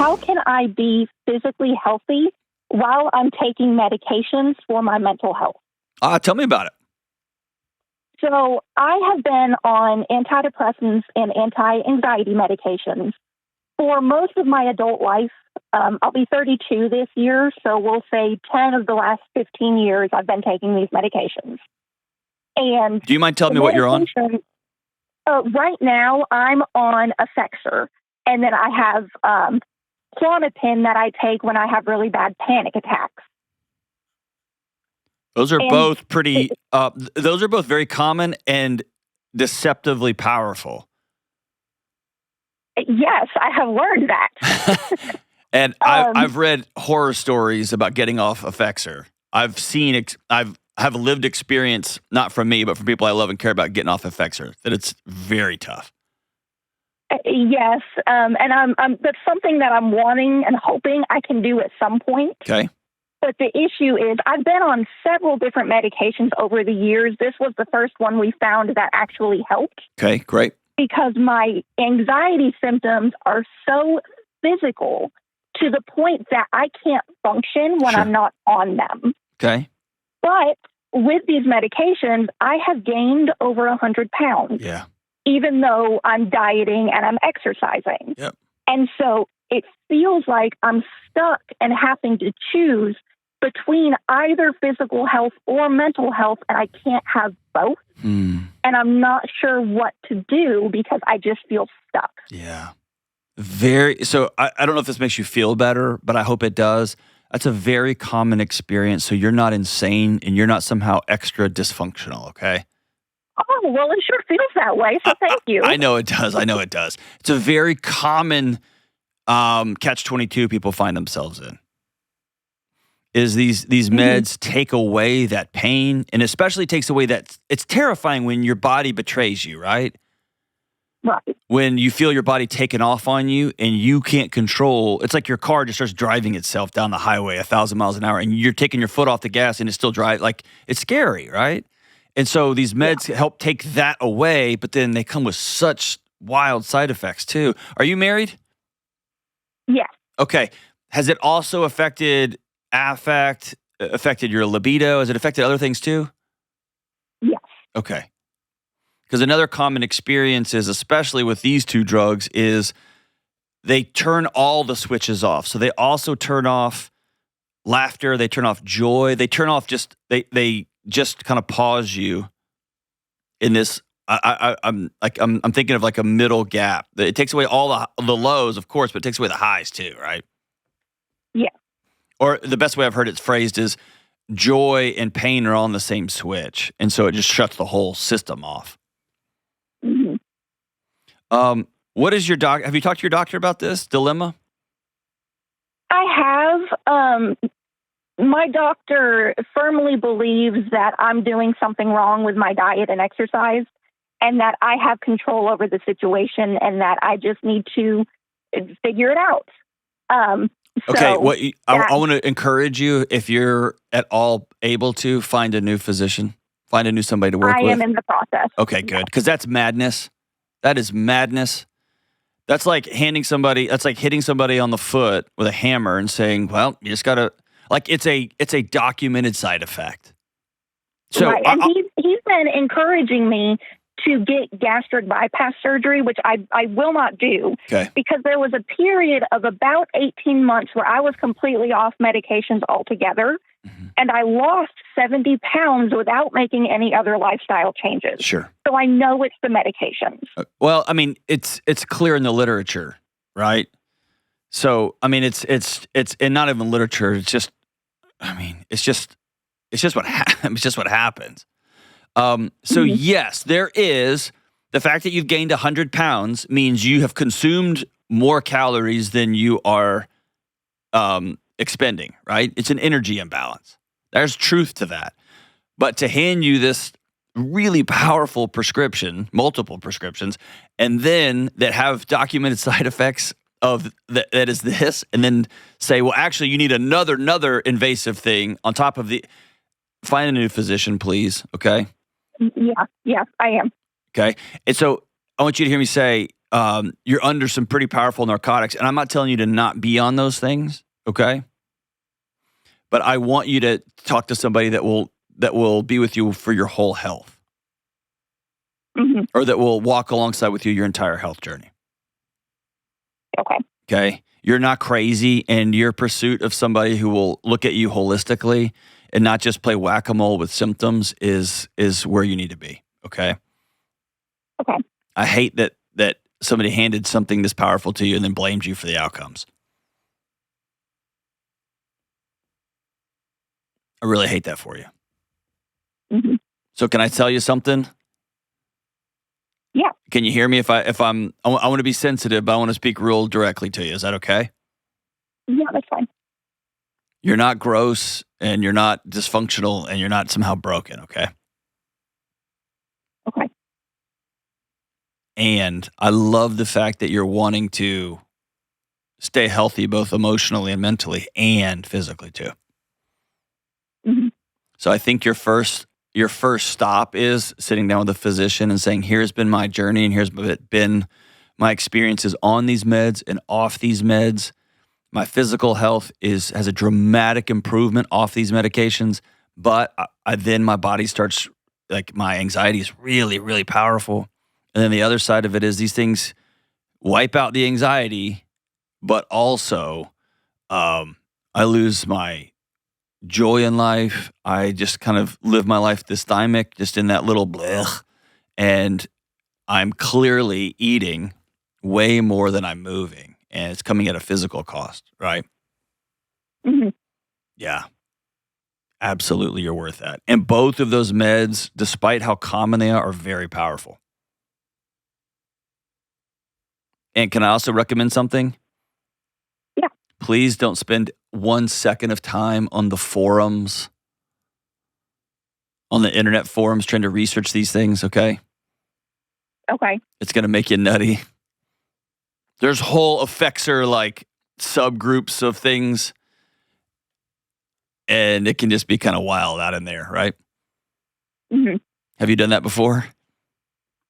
how can I be physically healthy while I'm taking medications for my mental health? Tell me about it. So I have been on antidepressants and anti-anxiety medications for most of my adult life. I'll be 32 this year, so we'll say 10 of the last 15 years I've been taking these medications. And do you mind telling me what you're on? Right now, I'm on Effexor, and then I have Klonopin that I take when I have really bad panic attacks. Those are both pretty. Those are both very common and deceptively powerful. Yes, I have learned that. And I've read horror stories about getting off Effexor. I've seen. I have a lived experience, not from me, but from people I love and care about, getting off Effexor. That it's very tough. Yes, and that's something that I'm wanting and hoping I can do at some point. Okay. But the issue is I've been on several different medications over the years. This was the first one we found that actually helped. Okay, great. Because my anxiety symptoms are so physical to the point that I can't function when I'm not on them. Okay. But with these medications, I have gained over 100 pounds. Yeah. Even though I'm dieting and I'm exercising. Yep. And so it feels like I'm stuck and having to choose between either physical health or mental health, and I can't have both. And I'm not sure what to do because I just feel stuck. Yeah. So I don't know if this makes you feel better, but I hope it does. That's a very common experience. So you're not insane and you're not somehow extra dysfunctional, okay? Oh, well, it sure feels that way, so thank you. I know it does. It's a very common catch-22 people find themselves in. Is these meds take away that pain, and especially takes away that, it's terrifying when your body betrays you, right? Right. When you feel your body taking off on you and you can't control, it's like your car just starts driving itself down the highway 1,000 miles an hour and you're taking your foot off the gas and it's still driving. Like, it's scary, right? And so these meds help take that away, but then they come with such wild side effects too. Are you married? Yes. Okay. Has it also affected your libido? Has it affected other things too? Yes. Okay. Because another common experience is, especially with these two drugs, is they turn all the switches off. So they also turn off laughter, they turn off joy, they turn off they just kind of pause you in this. I'm thinking of like a middle gap. It takes away all the lows, of course, but it takes away the highs too, right? Yeah. Or the best way I've heard it phrased is joy and pain are all on the same switch, and so it just shuts the whole system off. What is your doc? Have you talked to your doctor about this dilemma? I have. My doctor firmly believes that I'm doing something wrong with my diet and exercise, and that I have control over the situation, and that I just need to figure it out. Okay, I want to encourage you, if you're at all able to, find a new physician, find a new somebody to work with. I am in the process. Okay, good, because that's madness. That is madness. That's like hitting somebody on the foot with a hammer and saying, "Well, you just gotta." Like, it's a documented side effect. So, right, and he's been encouraging me to get gastric bypass surgery, which I will not do, because there was a period of about 18 months where I was completely off medications altogether, and I lost 70 pounds without making any other lifestyle changes. Sure. So I know it's the medications. Well, I mean, it's clear in the literature, right? So, I mean, it's and not even literature. It's just, I mean, it's just what happens. So yes, there is the fact that you've gained 100 pounds means you have consumed more calories than you are expending, right? It's an energy imbalance. There's truth to that. But to hand you this really powerful prescription, multiple prescriptions, and then that have documented side effects of that is this, and then say, well, actually, you need another invasive thing on top of the. Find a new physician, please. Okay. Yeah, I am. Okay, and so I want you to hear me say, you're under some pretty powerful narcotics. And I'm not telling you to not be on those things, okay? But I want you to talk to somebody that will be with you for your whole health. Mm-hmm. Or that will walk alongside with you your entire health journey. Okay. Okay? You're not crazy, in your pursuit of somebody who will look at you holistically and not just play whack-a-mole with symptoms is where you need to be, okay? Okay. I hate that somebody handed something this powerful to you and then blamed you for the outcomes. I really hate that for you. Mm-hmm. So can I tell you something? Yeah. Can you hear me? I want to be sensitive, but I want to speak real directly to you. Is that okay? Yeah, that's fine. You're not gross, and you're not dysfunctional, and you're not somehow broken, okay? Okay. And I love the fact that you're wanting to stay healthy, both emotionally and mentally and physically too. Mm-hmm. So I think your first stop is sitting down with a physician and saying, here's been my journey and here's been my experiences on these meds and off these meds. My physical health has a dramatic improvement off these medications, but then my body starts, like, my anxiety is really, really powerful. And then the other side of it is these things wipe out the anxiety, but also I lose my joy in life. I just kind of live my life dysthymic, just in that little blech. And I'm clearly eating way more than I'm moving. And it's coming at a physical cost, right? Mm-hmm. Yeah. Absolutely, you're worth that. And both of those meds, despite how common they are very powerful. And can I also recommend something? Yeah. Please don't spend 1 second of time on the forums, on the internet forums, trying to research these things, okay? Okay. It's going to make you nutty. There's whole effexor, like, subgroups of things, and it can just be kind of wild out in there, right? Mm-hmm. Have you done that before?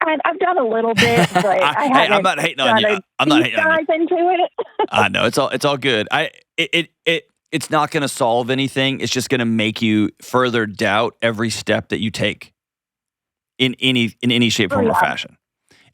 I've done a little bit, but I haven't. I'm not hating on you. I'm not hating on you. Into it. I know it's all good. It's not going to solve anything. It's just going to make you further doubt every step that you take in any shape, form, or fashion.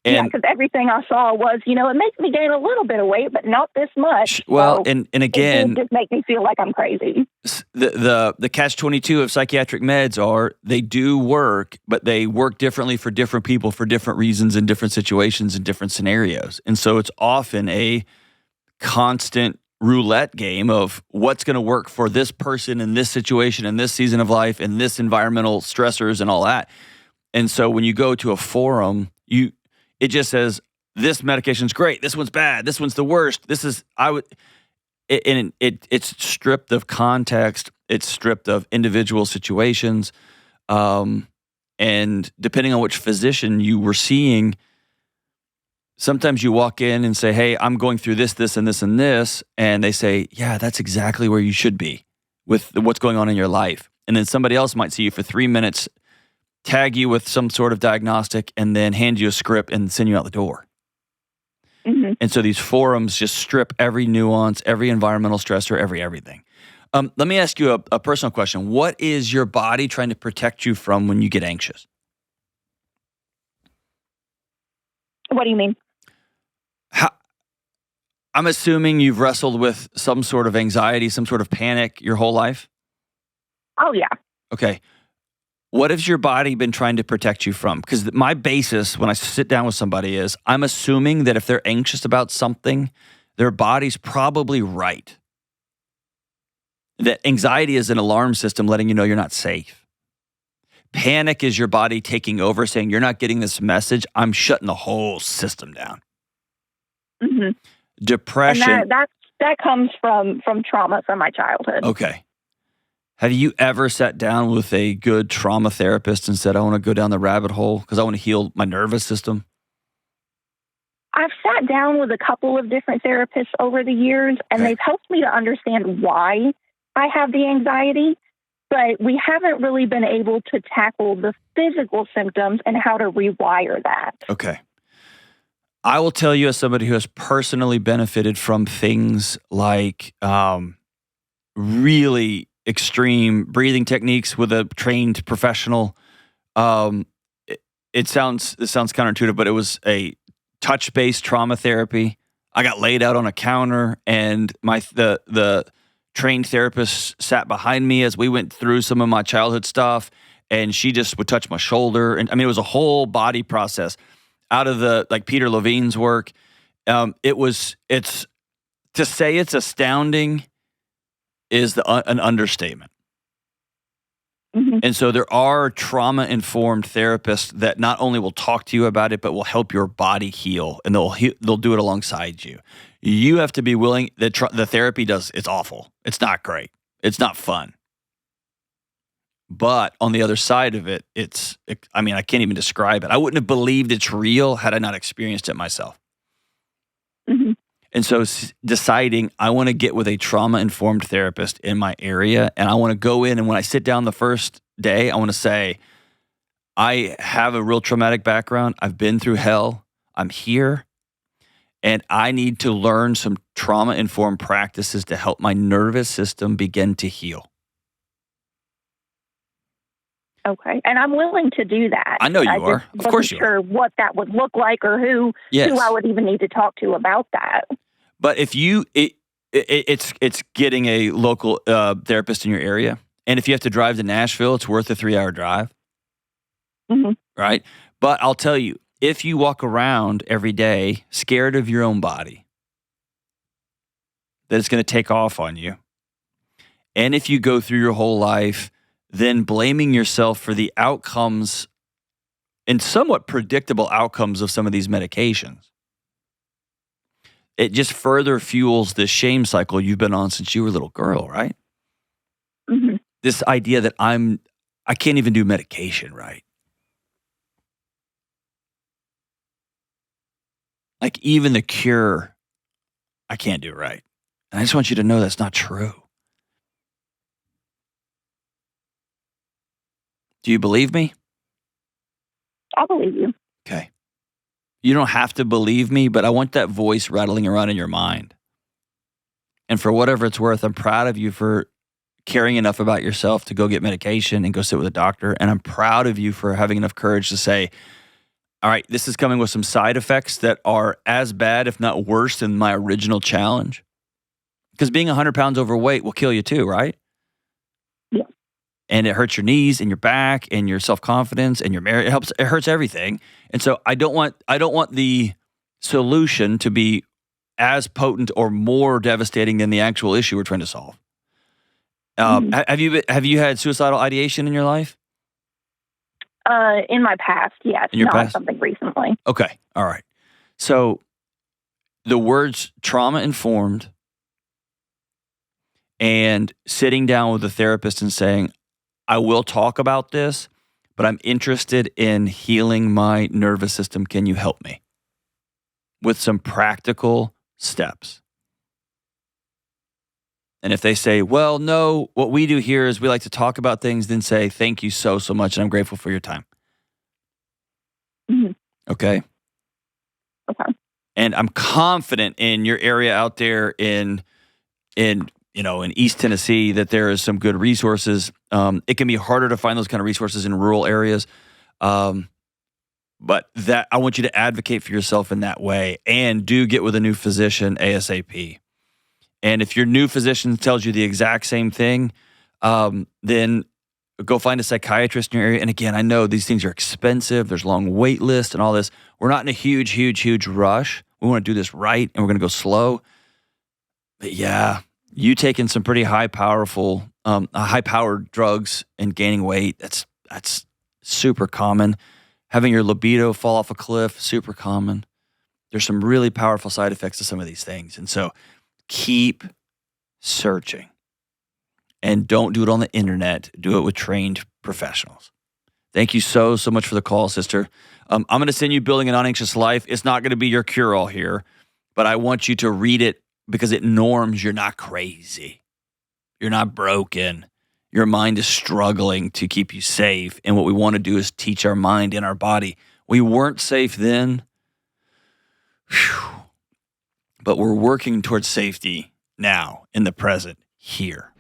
And because everything I saw was, it makes me gain a little bit of weight, but not this much. Well, so and again, it just make me feel like I'm crazy. The catch-22 of psychiatric meds are they do work, but they work differently for different people for different reasons in different situations and different scenarios. And so it's often a constant roulette game of what's going to work for this person in this situation, in this season of life, and this environmental stressors and all that. And so when you go to a forum, it just says, this medication's great, this one's bad, this one's the worst. It's stripped of context, it's stripped of individual situations. And depending on which physician you were seeing, sometimes you walk in and say, hey, I'm going through this, this, and this, and this. And they say, yeah, that's exactly where you should be with what's going on in your life. And then somebody else might see you for 3 minutes, tag you with some sort of diagnostic, and then hand you a script and send you out the door. Mm-hmm. And so these forums just strip every nuance, every environmental stressor, everything. Let me ask you a personal question. What is your body trying to protect you from when you get anxious? What do you mean? I'm assuming you've wrestled with some sort of anxiety, some sort of panic your whole life? Oh, yeah. Okay. What has your body been trying to protect you from? Because my basis when I sit down with somebody is I'm assuming that if they're anxious about something, their body's probably right. That anxiety is an alarm system letting you know you're not safe. Panic is your body taking over, saying you're not getting this message. I'm shutting the whole system down. Mm-hmm. Depression. And that comes from trauma from my childhood. Okay. Have you ever sat down with a good trauma therapist and said, I want to go down the rabbit hole because I want to heal my nervous system? I've sat down with a couple of different therapists over the years, and they've helped me to understand why I have the anxiety, but we haven't really been able to tackle the physical symptoms and how to rewire that. Okay. I will tell you, as somebody who has personally benefited from things like really extreme breathing techniques with a trained professional. This sounds counterintuitive, but it was a touch-based trauma therapy. I got laid out on a counter, and the trained therapist sat behind me as we went through some of my childhood stuff, and she just would touch my shoulder. And I mean, it was a whole body process out of like Peter Levine's work. It's to say it's astounding is an understatement. Mm-hmm. And so there are trauma-informed therapists that not only will talk to you about it, but will help your body heal, and they'll do it alongside you. You have to be willing. The therapy it's awful. It's not great. It's not fun. But on the other side of it, I can't even describe it. I wouldn't have believed it's real had I not experienced it myself. Mm-hmm. And so deciding I want to get with a trauma-informed therapist in my area, and I want to go in, and when I sit down the first day, I want to say, I have a real traumatic background. I've been through hell. I'm here, and I need to learn some trauma-informed practices to help my nervous system begin to heal. Okay, and I'm willing to do that. I know you are. Of course you are. Sure what that would look like, or who I would even need to talk to about that. But if it's getting a local therapist in your area, and if you have to drive to Nashville, it's worth a 3-hour drive, mm-hmm. right? But I'll tell you, if you walk around every day scared of your own body, that it's going to take off on you, and if you go through your whole life then blaming yourself for the outcomes and somewhat predictable outcomes of some of these medications, it just further fuels this shame cycle you've been on since you were a little girl, right? Mm-hmm. This idea that I can't even do medication right. Like even the cure, I can't do right. And I just want you to know that's not true. Do you believe me? I believe you. Okay. You don't have to believe me, but I want that voice rattling around in your mind. And for whatever it's worth, I'm proud of you for caring enough about yourself to go get medication and go sit with a doctor. And I'm proud of you for having enough courage to say, all right, this is coming with some side effects that are as bad, if not worse, than my original challenge. Because being 100 pounds overweight will kill you too, right? Yeah. And it hurts your knees and your back and your self-confidence and your marriage. It hurts everything. And so I don't want the solution to be as potent or more devastating than the actual issue we're trying to solve. Have you had suicidal ideation in your life? In my past, yes. In your not past? Something recently. Okay. All right. So the words trauma-informed and sitting down with a therapist and saying, I will talk about this, but I'm interested in healing my nervous system. Can you help me? With some practical steps. And if they say, well, no, what we do here is we like to talk about things, then say, thank you so much, and I'm grateful for your time. Mm-hmm. Okay? Okay. And I'm confident in your area out there in East Tennessee that there is some good resources. It can be harder to find those kind of resources in rural areas. But that I want you to advocate for yourself in that way, and do get with a new physician ASAP. And if your new physician tells you the exact same thing, then go find a psychiatrist in your area. And again, I know these things are expensive. There's long wait lists and all this. We're not in a huge rush. We want to do this right, and we're going to go slow. But yeah, you taking some pretty high-powered drugs and gaining weight, that's super common. Having your libido fall off a cliff, super common. There's some really powerful side effects to some of these things. And so keep searching. And don't do it on the internet. Do it with trained professionals. Thank you so much for the call, sister. I'm going to send you Building an Unanxious Life. It's not going to be your cure-all here, but I want you to read it because it norms you're not crazy. You're not broken. Your mind is struggling to keep you safe. And what we want to do is teach our mind and our body. We weren't safe then. Whew. But we're working towards safety now, in the present, here.